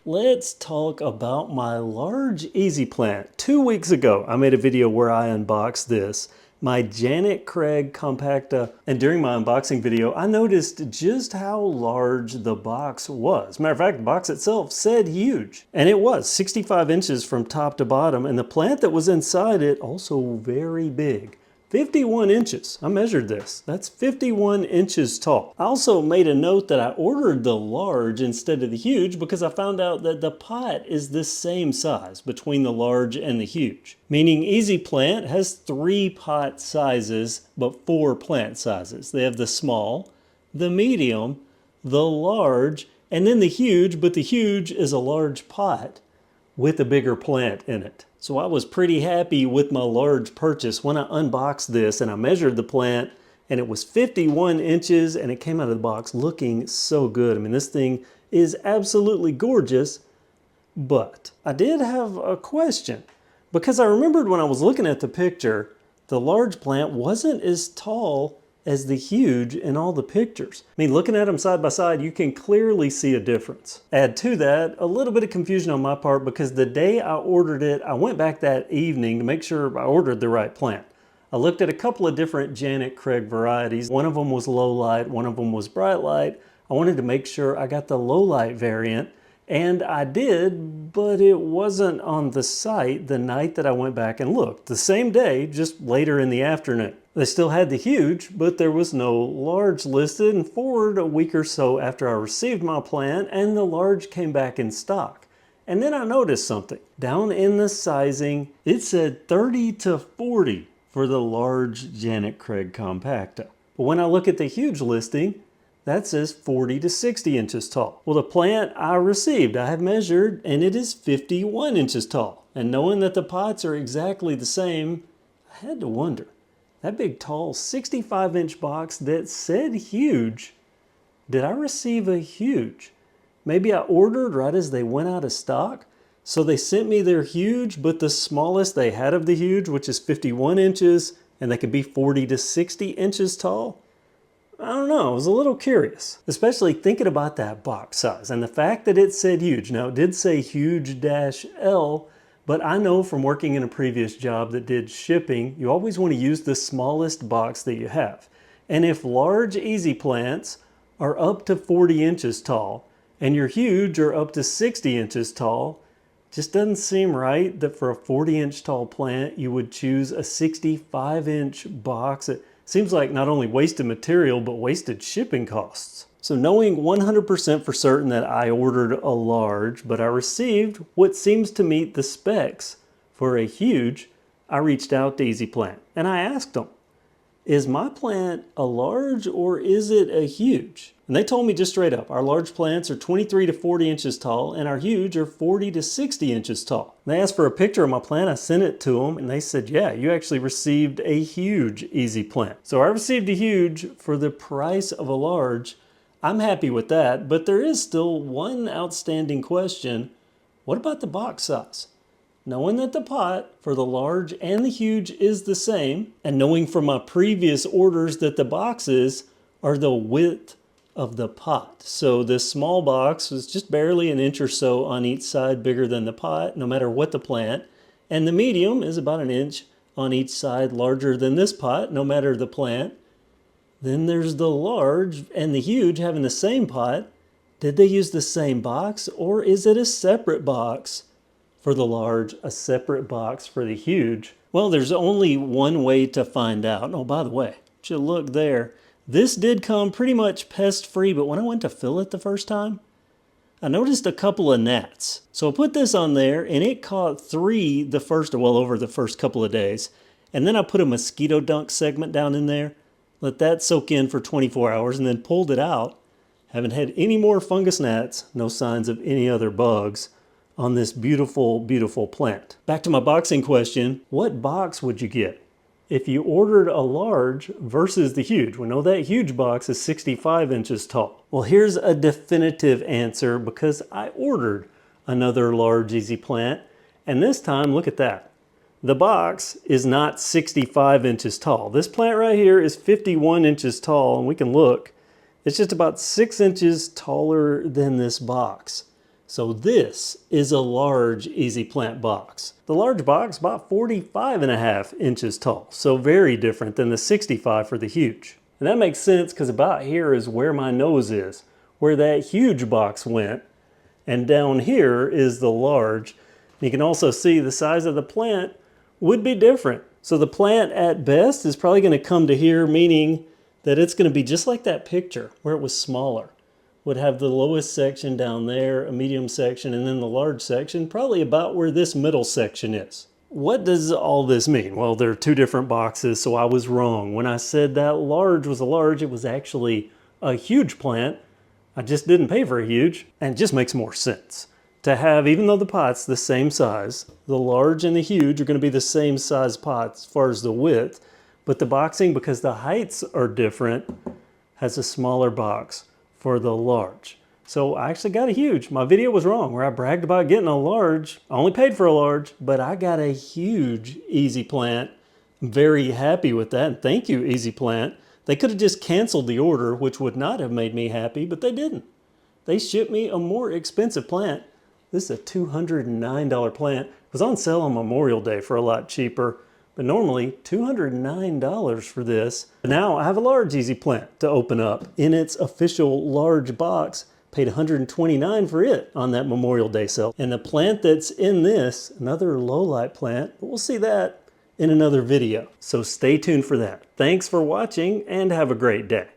Let's talk about my large Easyplant. 2 weeks ago, I made a video where I unboxed this, my Janet Craig Compacta. And during my unboxing video, I noticed just how large the box was. Matter of fact, the box itself said huge. And it was 65 inches from top to bottom, and the plant that was inside it also very big. 51 inches. I measured this. That's 51 inches tall. I also made a note that I ordered the large instead of the huge because I found out that the pot is the same size between the large and the huge. Meaning Easyplant has 3 pot sizes but 4 plant sizes. They have the small, the medium, the large, and then the huge, but the huge is a large pot with a bigger plant in it. So I was pretty happy with my large purchase when I unboxed this and I measured the plant, and it was 51 inches and it came out of the box looking so good. I mean, this thing is absolutely gorgeous, but I did have a question because I remembered when I was looking at the picture, the large plant wasn't as tall as the huge in all the pictures. I mean, looking at them side by side, you can clearly see a difference. Add to that a little bit of confusion on my part because the day I ordered it, I went back that evening to make sure I ordered the right plant. I looked at a couple of different Janet Craig varieties. One of them was low light, one of them was bright light. I wanted to make sure I got the low light variant, and I did, but it wasn't on the site the night that I went back and looked. The same day, just later in the afternoon. They still had the huge, but there was no large listed, and forward a week or so after I received my plant, and the large came back in stock. And then I noticed something. Down in the sizing, it said 30 to 40 for the large Janet Craig Compacta. But when I look at the huge listing, that says 40 to 60 inches tall. Well, the plant I received, I have measured, and it is 51 inches tall. And knowing that the pots are exactly the same, I had to wonder, that big tall 65-inch box that said huge, did I receive a huge? Maybe I ordered right as they went out of stock? So they sent me their huge, but the smallest they had of the huge, which is 51 inches, and they could be 40 to 60 inches tall? I don't know, I was a little curious, especially thinking about that box size and the fact that it said huge. Now, it did say huge-L, but I know from working in a previous job that did shipping, you always want to use the smallest box that you have. And if large Easyplants are up to 40 inches tall and your huge are up to 60 inches tall, it just doesn't seem right that for a 40-inch tall plant you would choose a 65-inch box. It seems like not only wasted material, but wasted shipping costs. So knowing 100% for certain that I ordered a large, but I received what seems to meet the specs for a huge, I reached out to Easyplant and I asked them, is my plant a large or is it a huge? And they told me just straight up, our large plants are 23 to 40 inches tall and our huge are 40 to 60 inches tall. They asked for a picture of my plant, I sent it to them, and they said, yeah, you actually received a huge Easyplant. So I received a huge for the price of a large. I'm happy with that, but there is still one outstanding question. What about the box size? Knowing that the pot for the large and the huge is the same, and knowing from my previous orders that the boxes are the width of the pot. So this small box was just barely an inch or so on each side bigger than the pot, no matter what the plant. And the medium is about an inch on each side larger than this pot, no matter the plant. Then there's the large and the huge having the same pot. Did they use the same box, or is it a separate box for the large, a separate box for the huge? Well, there's only one way to find out. Oh, by the way, should look there. This did come pretty much pest-free, but when I went to fill it the first time, I noticed a couple of gnats. So I put this on there, and it caught 3 over the first couple of days. And then I put a mosquito dunk segment down in there, let that soak in for 24 hours, and then pulled it out. Haven't had any more fungus gnats, no signs of any other bugs on this beautiful, beautiful plant. Back to my boxing question, what box would you get if you ordered a large versus the huge? We know that huge box is 65 inches tall. Well, here's a definitive answer because I ordered another large Easyplant, and this time, look at that. The box is not 65 inches tall. This plant right here is 51 inches tall, and we can look. It's just about 6 inches taller than this box. So this is a large Easyplant box. The large box about 45.5 inches tall, so very different than the 65 for the huge. And that makes sense because about here is where my nose is, where that huge box went. And down here is the large. You can also see the size of the plant would be different. So the plant at best is probably going to come to here, meaning that it's going to be just like that picture where it was smaller. Would have the lowest section down there, a medium section, and then the large section, probably about where this middle section is. What does all this mean? Well, there are two different boxes, so I was wrong. When I said that large was a large, it was actually a huge plant. I just didn't pay for a huge, and it just makes more sense to have, even though the pot's the same size, the large and the huge are going to be the same size pots as far as the width, but the boxing, because the heights are different, has a smaller box for the large. So I actually got a huge. My video was wrong where I bragged about getting a large. I only paid for a large, but I got a huge Easyplant. I'm very happy with that, and thank you, Easyplant. They could have just canceled the order, which would not have made me happy, but they didn't. They shipped me a more expensive plant. This is a $209 plant. It was on sale on Memorial Day for a lot cheaper, but normally $209 for this. Now I have a large Easyplant to open up in its official large box. Paid $129 for it on that Memorial Day sale. And the plant that's in this, another low light plant, but we'll see that in another video. So stay tuned for that. Thanks for watching and have a great day.